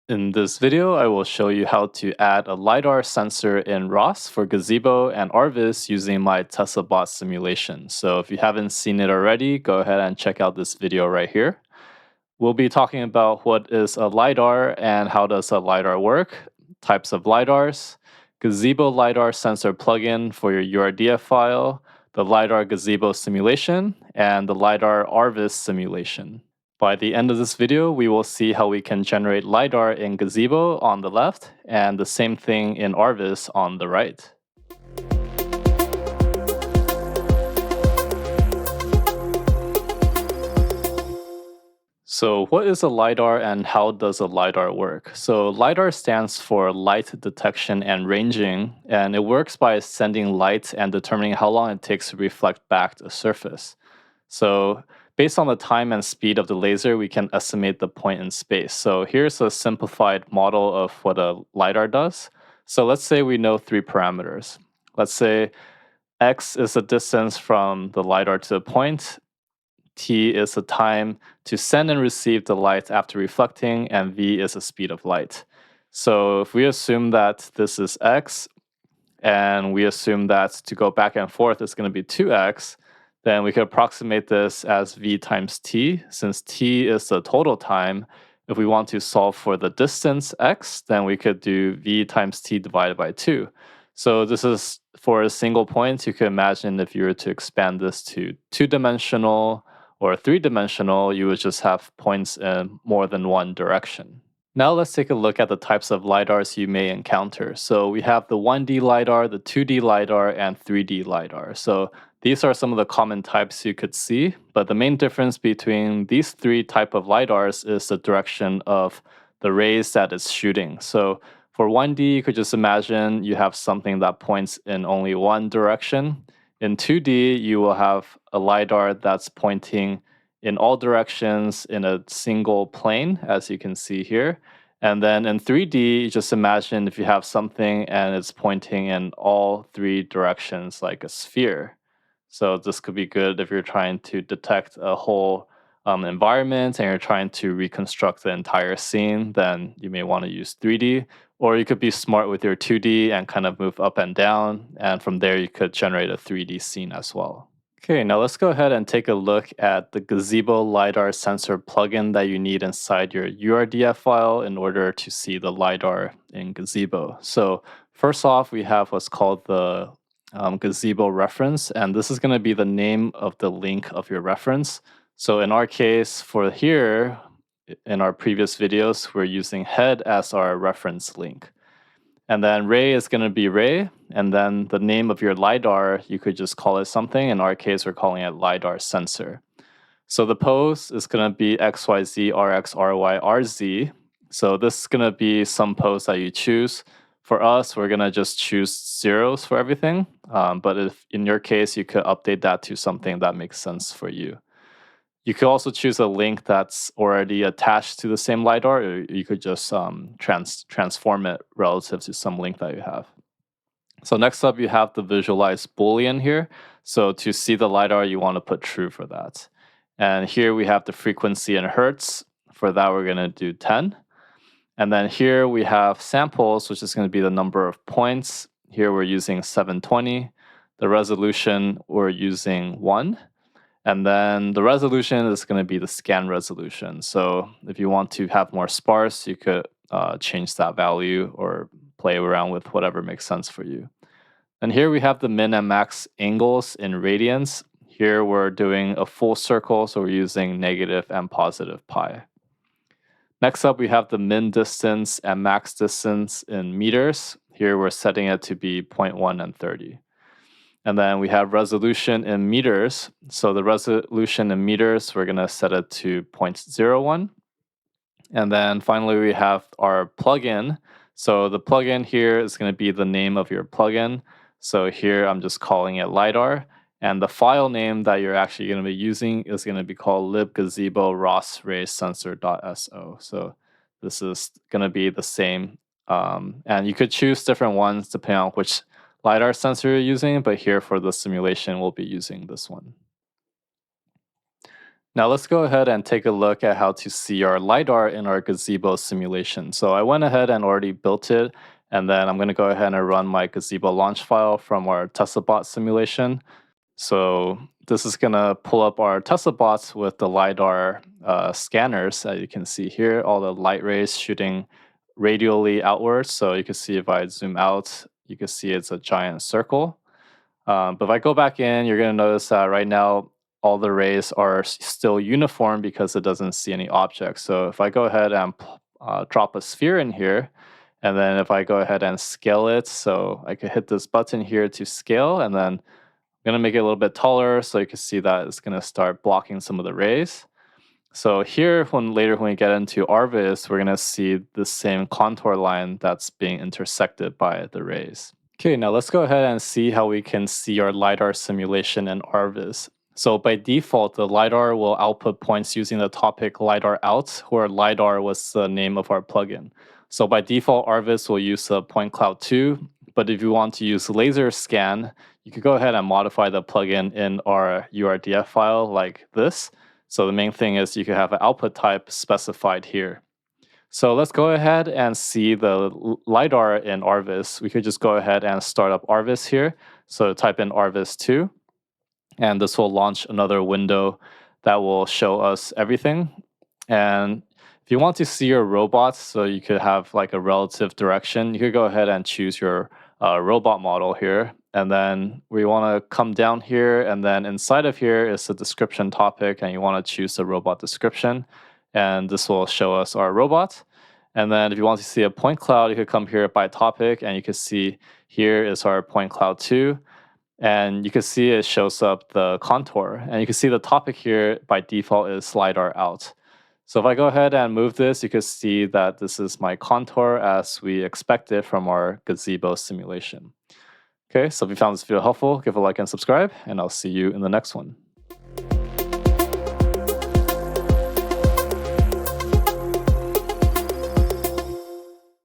In this video, I will show you how to add a Lidar sensor in ROS for Gazebo and Rviz using my TeslaBot simulation. So if you haven't seen it already, go ahead and check out this video right here. We'll be talking about what is a Lidar and how does a Lidar work, types of Lidars, Gazebo Lidar sensor plugin for your URDF file, the Lidar Gazebo simulation, and the Lidar Rviz simulation. By the end of this video, we will see how we can generate LiDAR in Gazebo on the left and the same thing in Rviz on the right. So what is a LiDAR and how does a LiDAR work? So LiDAR stands for light detection and ranging, and it works by sending light and determining how long it takes to reflect back a surface. So based on the time and speed of the laser, we can estimate the point in space. So here's a simplified model of what a LiDAR does. So let's say we know three parameters. Let's say x is the distance from the LiDAR to the point, t is the time to send and receive the light after reflecting, and v is the speed of light. So if we assume that this is x, and we assume that to go back and forth is going to be 2x, then we could approximate this as v times t. Since t is the total time, if we want to solve for the distance x, then we could do v times t divided by 2. So this is for a single point. You can imagine if you were to expand this to two-dimensional or three-dimensional, you would just have points in more than one direction. Now let's take a look at the types of LiDARs you may encounter. So we have the 1D LiDAR, the 2D LiDAR, and 3D LiDAR. So these are some of the common types you could see, but the main difference between these three types of LiDARs is the direction of the rays that it's shooting. So for 1D, you could just imagine you have something that points in only one direction. In 2D, you will have a LiDAR that's pointing in all directions in a single plane, as you can see here. And then in 3D, just imagine if you have something and it's pointing in all three directions like a sphere. So this could be good if you're trying to detect a whole environment and you're trying to reconstruct the entire scene, then you may want to use 3D. Or you could be smart with your 2D and kind of move up and down, and from there you could generate a 3D scene as well. Okay, now let's go ahead and take a look at the Gazebo LiDAR sensor plugin that you need inside your URDF file in order to see the LiDAR in Gazebo. So first off, we have what's called the Gazebo reference, and this is going to be the name of the link of your reference. So in our case, for here, in our previous videos, we're using head as our reference link. And then ray is going to be ray, and then the name of your LiDAR, you could just call it something. In our case, we're calling it LiDAR sensor. So the pose is going to be XYZ, RX, RY, RZ. So this is going to be some pose that you choose. For us, we're going to just choose zeros for everything. But if in your case, you could update that to something that makes sense for you. You could also choose a link that's already attached to the same LiDAR, or you could just transform it relative to some link that you have. So next up, you have the visualize Boolean here. So to see the LiDAR, you want to put true for that. And here we have the frequency in hertz. For that, we're going to do 10. And then here we have samples, which is going to be the number of points. Here we're using 720. The resolution, we're using 1. And then the resolution is going to be the scan resolution. So if you want to have more sparse, you could change that value or play around with whatever makes sense for you. And here we have the min and max angles in radians. Here we're doing a full circle, so we're using negative and positive pi. Next up, we have the min distance and max distance in meters. Here we're setting it to be 0.1 and 30. And then we have resolution in meters. So the resolution in meters, we're going to set it to 0.01. And then finally, we have our plugin. So the plugin here is going to be the name of your plugin. So here I'm just calling it LiDAR. And the file name that you're actually going to be using is going to be called libgazebo rosraysensor.so. So this is going to be the same. And you could choose different ones depending on which LiDAR sensor you're using, but here for the simulation, we'll be using this one. Now let's go ahead and take a look at how to see our LiDAR in our Gazebo simulation. So I went ahead and already built it, and then I'm going to go ahead and run my Gazebo launch file from our TeslaBot simulation. So this is going to pull up our TeslaBots with the LiDAR scanners. As you can see here, all the light rays shooting radially outwards. So you can see if I zoom out, you can see it's a giant circle. But if I go back in, you're going to notice that right now, all the rays are still uniform because it doesn't see any objects. So if I go ahead and drop a sphere in here, and then if I go ahead and scale it, so I could hit this button here to scale, and then I'm going to make it a little bit taller so you can see that it's going to start blocking some of the rays. So here, later when we get into RViz, we're going to see the same contour line that's being intersected by the rays. Okay, now let's go ahead and see how we can see our LiDAR simulation in RViz. So by default, the LiDAR will output points using the topic LiDAR out, where LiDAR was the name of our plugin. So by default, RViz will use the point cloud 2, but if you want to use laser scan, you could go ahead and modify the plugin in our URDF file like this. So the main thing is you could have an output type specified here. So let's go ahead and see the LiDAR in RViz. We could just go ahead and start up RViz here. So type in RViz2, and this will launch another window that will show us everything. And if you want to see your robots, so you could have like a relative direction, you could go ahead and choose your robot model here. And then we want to come down here, and then inside of here is the description topic, and you want to choose the robot description. And this will show us our robot. And then if you want to see a point cloud, you could come here by topic, and you can see here is our point cloud 2. And you can see it shows up the contour. And you can see the topic here by default is LiDAR out. So if I go ahead and move this, you can see that this is my contour as we expected from our Gazebo simulation. Okay, so if you found this video helpful, give a like and subscribe, and I'll see you in the next one.